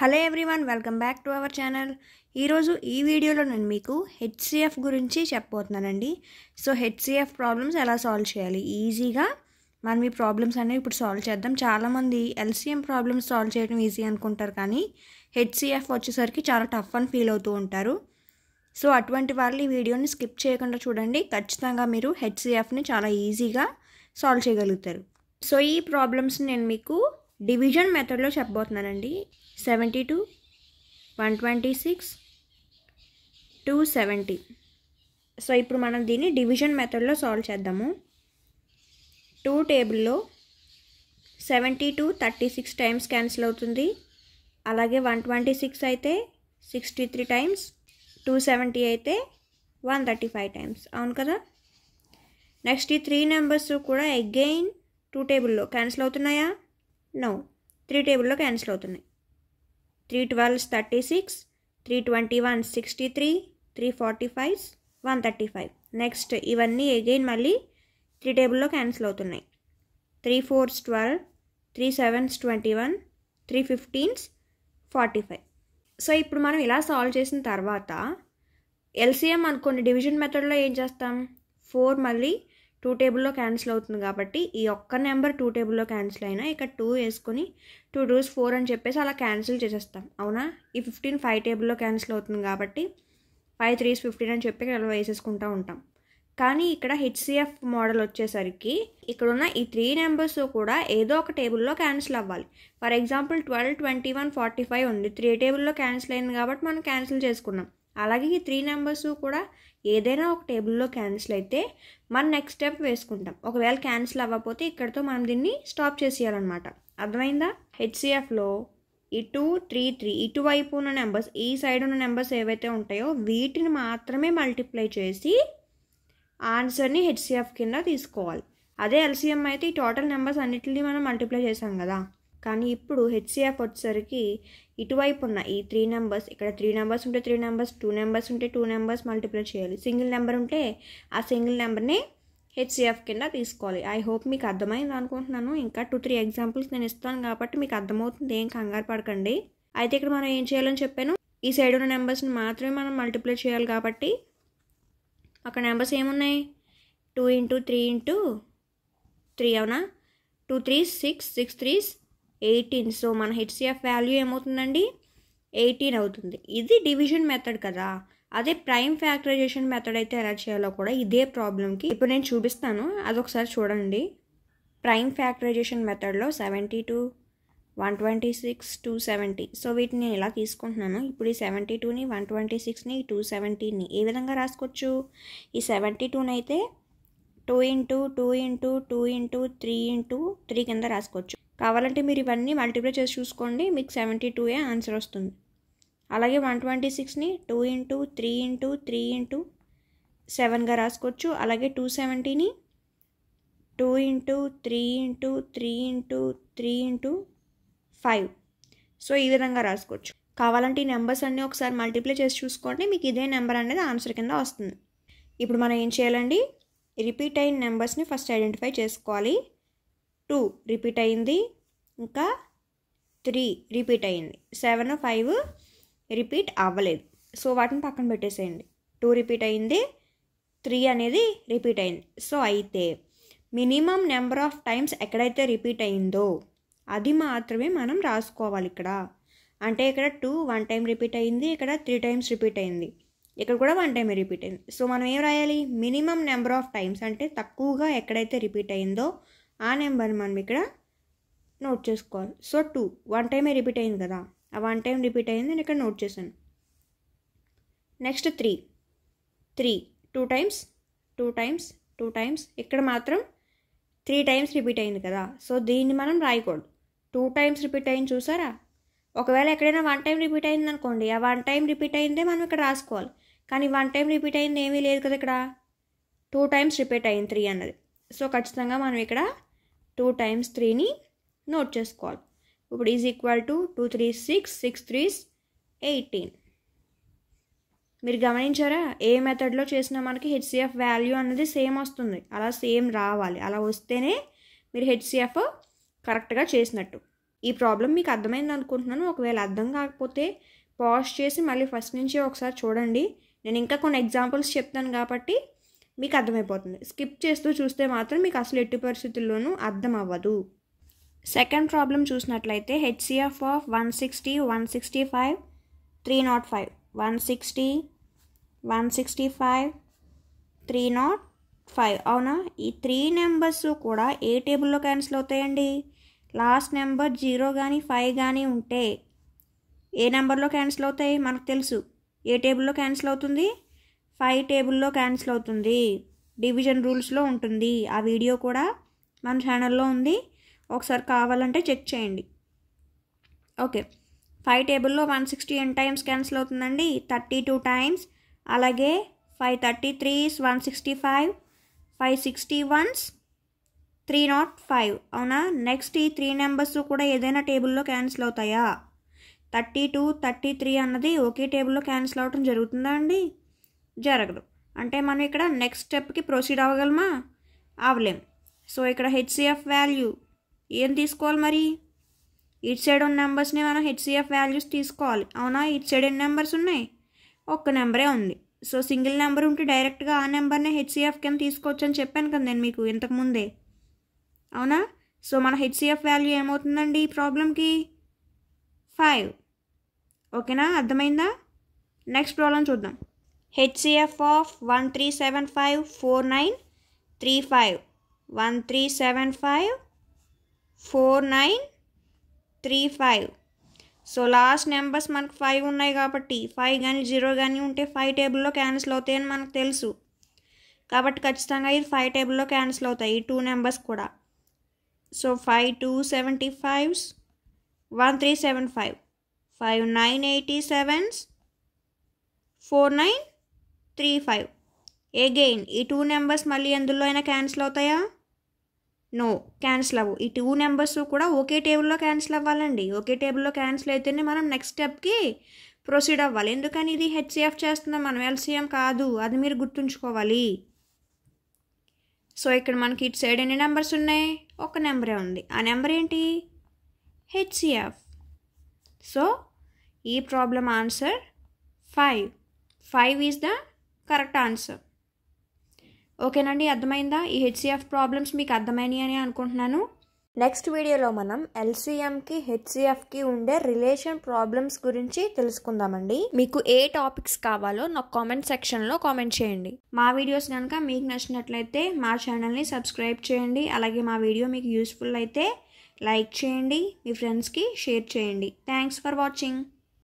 Hello everyone, welcome back to our channel. ఈరోజు ఈ వీడియోలో నేను మీకు హెచ్సిఎఫ్ గురించి చెప్పబోతున్నానండి. సో హెచ్సిఎఫ్ ప్రాబ్లమ్స్ ఎలా సాల్వ్ చేయాలి ఈజీగా, మనం ఈ ప్రాబ్లమ్స్ అనేవి ఇప్పుడు సాల్వ్ చేద్దాం. చాలామంది ఎల్సిఎం ప్రాబ్లమ్స్ సాల్వ్ చేయడం ఈజీ అనుకుంటారు, కానీ హెచ్సిఎఫ్ వచ్చేసరికి చాలా టఫ్ అని ఫీల్ అవుతూ ఉంటారు. సో అటువంటి వాళ్ళు ఈ వీడియోని స్కిప్ చేయకుండా చూడండి. ఖచ్చితంగా మీరు హెచ్సిఎఫ్ని చాలా ఈజీగా సాల్వ్ చేయగలుగుతారు. సో ఈ ప్రాబ్లమ్స్ని నేను మీకు డివిజన్ మెథడ్లో చెప్పబోతున్నానండి. 72, 126, 270. సో ఇప్పుడు మనం దీన్ని డివిజన్ మెథడ్లో సాల్వ్ చేద్దాము. 2 టేబుల్లో 72 36 టైమ్స్ క్యాన్సిల్ అవుతుంది. అలాగే 126 అయితే 63 టైమ్స్, 270 అయితే 135 టైమ్స్. అవును కదా. నెక్స్ట్ ఈ 3 నెంబర్స్ కూడా అగైన్ 2 టేబుల్లో క్యాన్సిల్ అవుతున్నాయా? నో, 3 టేబుల్లో క్యాన్సిల్ అవుతున్నాయి. 3 12 36, 321 63, 345 135. నెక్స్ట్ ఇవన్నీ అగైన్ మళ్ళీ 3 టేబుల్లో క్యాన్సిల్ అవుతున్నాయి. 3 4 12, 3 7 21, 3 15 45. సో ఇప్పుడు మనం ఇలా సాల్వ్ చేసిన తర్వాత ఎల్సిఎం అనుకోండి, డివిజన్ మెథడ్లో ఏం చేస్తాం, 4 మళ్ళీ 2 టేబుల్లో క్యాన్సిల్ అవుతుంది కాబట్టి ఈ ఒక్క నెంబర్ 2 టేబుల్లో క్యాన్సిల్ అయినా ఇక్కడ 2 వేసుకొని 2 2s 4 అని చెప్పేసి అలా క్యాన్సిల్ చేసేస్తాం. అవునా. ఈ 15 5 టేబుల్లో క్యాన్సిల్ అవుతుంది కాబట్టి 5 3s 15 అని చెప్పి అలా వేసేసుకుంటూ ఉంటాం. కానీ ఇక్కడ హెచ్సిఎఫ్ మోడల్ వచ్చేసరికి ఇక్కడ ఉన్న ఈ 3 నెంబర్స్ కూడా ఏదో ఒక టేబుల్లో క్యాన్సిల్ అవ్వాలి. ఫర్ ఎగ్జాంపుల్ 12 21 45 ఉంది, 3 టేబుల్లో క్యాన్సిల్ అయింది కాబట్టి మనం క్యాన్సిల్ చేసుకున్నాం. అలాగే ఈ 3 నెంబర్స్ కూడా ఏదైనా ఒక టేబుల్లో క్యాన్సిల్ అయితే మనం నెక్స్ట్ స్టెప్ వేసుకుంటాం. ఒకవేళ క్యాన్సిల్ అవ్వకపోతే ఇక్కడితో మనం దీన్ని స్టాప్ చేసేయాలన్నమాట. అర్థమైందా? హెచ్సిఎఫ్లో ఈ 2 3 3 ఇటువైపు ఉన్న నెంబర్స్, ఈ సైడ్ ఉన్న నెంబర్స్ ఏవైతే ఉంటాయో వీటిని మాత్రమే మల్టిప్లై చేసి ఆన్సర్ని హెచ్సిఎఫ్ కింద తీసుకోవాలి. అదే ఎల్సిఎం అయితే ఈ టోటల్ నెంబర్స్ అన్నిటిని మనం మల్టిప్లై చేసాం కదా. కానీ ఇప్పుడు హెచ్సిఎఫ్ వచ్చేసరికి ఇటువైపు ఉన్న ఈ 3 నెంబర్స్, ఇక్కడ 3 నెంబర్స్ ఉంటే 3 నెంబర్స్, 2 నెంబర్స్ ఉంటే 2 నెంబర్స్ మల్టిప్లై చేయాలి. సింగిల్ నెంబర్ ఉంటే ఆ సింగిల్ నెంబర్ని హెచ్సిఎఫ్ కింద తీసుకోవాలి. ఐ హోప్ మీకు అర్థమైంది అనుకుంటున్నాను. ఇంకా 2-3 ఎగ్జాంపుల్స్ నేను ఇస్తాను కాబట్టి మీకు అర్థమవుతుంది, ఏం కంగారు పడకండి. అయితే ఇక్కడ మనం ఏం చేయాలని చెప్పాను, ఈ సైడ్ ఉన్న నెంబర్స్ని మాత్రమే మనం మల్టిప్లై చేయాలి కాబట్టి అక్కడ నెంబర్స్ ఏమున్నాయి, 2 × 3 × 3 అవునా, 2 3s 6, 6 3s 18. సో మన హెచ్సిఎఫ్ వాల్యూ ఏమవుతుందండి, 18 అవుతుంది. ఇది డివిజన్ మెథడ్ కదా. అదే ప్రైమ్ ఫ్యాక్టరైజేషన్ మెథడ్ అయితే ఎలా చేయాలో కూడా ఇదే ప్రాబ్లంకి ఇప్పుడు నేను చూపిస్తాను, అదొకసారి చూడండి. ప్రైమ్ ఫ్యాక్టరైజేషన్ మెథడ్లో 72, 126, 270. సో వీటిని నేను ఇలా తీసుకుంటున్నాను. ఇప్పుడు ఈ 72ని 126ని 270ని ఏ విధంగా రాసుకోవచ్చు, ఈ 72ని అయితే 2 × 2 × 2 × 3 × 3 కింద రాసుకోవచ్చు. కావాలంటే మీరు ఇవన్నీ మల్టిప్లై చేసి చూసుకోండి, మీకు 72 ఆన్సర్ వస్తుంది. అలాగే 126ని 2 × 3 × 3 × 7గా రాసుకోవచ్చు. అలాగే 270ని 2 × 3 × 3 × 3 × 5. సో ఈ విధంగా రాసుకోవచ్చు. కావాలంటే ఈ నెంబర్స్ అన్నీ ఒకసారి మల్టిప్లై చేసి చూసుకోండి, మీకు ఇదే నెంబర్ అనేది ఆన్సర్ కింద వస్తుంది. ఇప్పుడు మనం ఏం చేయాలండి, రిపీట్ అయిన నెంబర్స్ని ఫస్ట్ ఐడెంటిఫై చేసుకోవాలి. 2 రిపీట్ అయింది, ఇంకా 3 రిపీట్ అయింది, 7 5 రిపీట్ అవ్వలేదు. సో వాటిని పక్కన పెట్టేసేయండి. 2 రిపీట్ అయింది, 3 అనేది రిపీట్ అయింది. సో అయితే మినిమం నెంబర్ ఆఫ్ టైమ్స్ ఎక్కడైతే రిపీట్ అయిందో అది మాత్రమే మనం రాసుకోవాలి ఇక్కడ. అంటే ఇక్కడ 2 1 టైం రిపీట్ అయింది, ఇక్కడ 3 టైమ్స్ రిపీట్ అయింది, ఇక్కడ కూడా 1 టైం రిపీట్ అయింది. సో మనం ఏం రాయాలి, మినిమం నెంబర్ ఆఫ్ టైమ్స్ అంటే తక్కువగా ఎక్కడైతే రిపీట్ అయిందో ఆ నెంబర్ని మనం ఇక్కడ నోట్ చేసుకోవాలి. సో 2 1 టైమే రిపీట్ అయింది కదా, ఆ 1 టైం రిపీట్ అయింది, నేను ఇక్కడ నోట్ చేశాను. నెక్స్ట్ 3 2 టైమ్స్ 2 టైమ్స్ 2 టైమ్స్, ఇక్కడ మాత్రం 3 టైమ్స్ రిపీట్ అయింది కదా. సో దీన్ని మనం రాయకూడదు, 2 టైమ్స్ రిపీట్ అయింది చూసారా. ఒకవేళ ఎక్కడైనా 1 టైం రిపీట్ అయింది అనుకోండి, ఆ 1 టైం రిపీట్ అయిందే మనం ఇక్కడ రాసుకోవాలి. కానీ 1 టైం రిపీట్ అయింది ఏమీ లేదు కదా, ఇక్కడ 2 టైమ్స్ రిపీట్ అయింది 3 అన్నది. సో ఖచ్చితంగా మనం ఇక్కడ 2 టైమ్స్ 3ని నోట్ చేసుకోవాలి. ఇప్పుడు ఈజ్ ఈక్వల్ టు 2 3 6, 6 3s 18. మీరు గమనించారా, ఏ మెథడ్లో చేసినా మనకి హెచ్సిఎఫ్ వాల్యూ అనేది సేమ్ వస్తుంది. అలా సేమ్ రావాలి, అలా వస్తేనే మీరు హెచ్సిఎఫ్ కరెక్ట్గా చేసినట్టు. ఈ ప్రాబ్లం మీకు అర్థమైంది అనుకుంటున్నాను. ఒకవేళ అర్థం కాకపోతే పాజ్ చేసి మళ్ళీ ఫస్ట్ నుంచి ఒకసారి చూడండి. నేను ఇంకా కొన్ని ఎగ్జాంపుల్స్ చెప్తాను కాబట్టి మీకు అర్థమైపోతుంది. స్కిప్ చేస్తూ చూస్తే మాత్రం మీకు అసలు ఎట్టి పరిస్థితుల్లోనూ అర్థం అవ్వదు. సెకండ్ ప్రాబ్లం చూసినట్లయితే హెచ్సిఎఫ్ ఆఫ్ 160, 165, 305, 160, 165, 305. అవునా? ఈ 3 నెంబర్స్ కూడా ఏ టేబుల్లో క్యాన్సిల్ అవుతాయండి? లాస్ట్ నెంబర్ 0 కానీ 5 కానీ ఉంటే ఏ నెంబర్లో క్యాన్సిల్ అవుతాయి? మనకు తెలుసు. ఏ టేబుల్లో క్యాన్సిల్ అవుతుంది? 5 టేబుల్లో క్యాన్సిల్ అవుతుంది. డివిజన్ రూల్స్లో ఉంటుంది. ఆ వీడియో కూడా మన ఛానల్లో ఉంది, ఒకసారి కావాలంటే చెక్ చేయండి. ఓకే, 5 టేబుల్లో 160 ఎన్ని టైమ్స్ క్యాన్సిల్ అవుతుందండి? 32 టైమ్స్. అలాగే 533s 165, 561s 305. అవునా? నెక్స్ట్ ఈ 3 నెంబర్స్ కూడా ఏదైనా టేబుల్లో క్యాన్సిల్ అవుతాయా? 32, 33 అన్నది ఒకే టేబుల్లో క్యాన్సిల్ అవ్వడం జరుగుతుందా అండి? జరగదు. అంటే మనం ఇక్కడ నెక్స్ట్ స్టెప్కి ప్రొసీడ్ అవ్వగలమా? అవ్వలేం. సో ఇక్కడ హెచ్సిఎఫ్ వాల్యూ ఏం తీసుకోవాలి మరి? ఇటు సైడ్ ఉన్న నెంబర్స్ని మనం హెచ్సిఎఫ్ వాల్యూస్ తీసుకోవాలి. అవునా? ఇటు సైడ్ ఎన్ని నెంబర్స్ ఉన్నాయి? ఒక్క నెంబరే ఉంది. సో సింగిల్ నెంబర్ ఉంటే డైరెక్ట్గా ఆ నెంబర్నే హెచ్సిఎఫ్ కింద తీసుకోవచ్చు అని చెప్పాను కదా నేను మీకు ఇంతకుముందే. అవునా? సో మన హెచ్సిఎఫ్ వాల్యూ ఏమవుతుందండి ఈ ప్రాబ్లంకి? 5. ఓకేనా? అర్థమైందా? నెక్స్ట్ ప్రాబ్లం చూద్దాం. HCF of 1375, 4935, 1375, 4935. So last numbers మనకు 5 ఉన్నాయి కాబట్టి 5 కానీ 0 కానీ ఉంటే 5 టేబుల్లో క్యాన్సిల్ అవుతాయని మనకు తెలుసు. కాబట్టి ఖచ్చితంగా ఇది 5 టేబుల్లో క్యాన్సిల్ అవుతాయి ఈ 2 నెంబర్స్ కూడా. So 5 275s 1375, 5 987s 4935. అగైన్ ఈ 2 నెంబర్స్ మళ్ళీ ఎందులో అయినా క్యాన్సిల్ అవుతాయా? నో, క్యాన్సిల్ అవ్వు. ఈ 2 నెంబర్స్ కూడా ఒకే టేబుల్లో క్యాన్సిల్ అవ్వాలండి. ఒకే టేబుల్లో క్యాన్సిల్ అయితేనే మనం నెక్స్ట్ స్టెప్కి ప్రొసీడ్ అవ్వాలి. ఎందుకని ఇది హెచ్సిఎఫ్ చేస్తున్నాం మనం, ఎల్సిఎం కాదు. అది మీరు గుర్తుంచుకోవాలి. సో ఇక్కడ మనకి ఇటు సైడ్ ఎన్ని నెంబర్స్ ఉన్నాయి? ఒక నెంబరే ఉంది. ఆ నెంబర్ ఏంటి? హెచ్సిఎఫ్. సో ఈ problem answer 5. 5 is the correct answer. ఓకేనండి, అర్థమైందా? ఈ హెచ్సిఎఫ్ ప్రాబ్లమ్స్ మీకు అర్థమైనాయి అని అనుకుంటున్నాను. నెక్స్ట్ వీడియోలో మనం ఎల్సిఎంకి హెచ్సిఎఫ్కి ఉండే రిలేషన్ ప్రాబ్లమ్స్ గురించి తెలుసుకుందామండి. మీకు ఏ టాపిక్స్ కావాలో నాకు కామెంట్ సెక్షన్లో కామెంట్ చేయండి. మా వీడియోస్ కనుక మీకు నచ్చినట్లయితే మా ఛానల్ని సబ్స్క్రైబ్ చేయండి. అలాగే మా వీడియో మీకు యూస్ఫుల్ అయితే లైక్ చేయండి, మీ ఫ్రెండ్స్కి షేర్ చేయండి. Thanks for watching.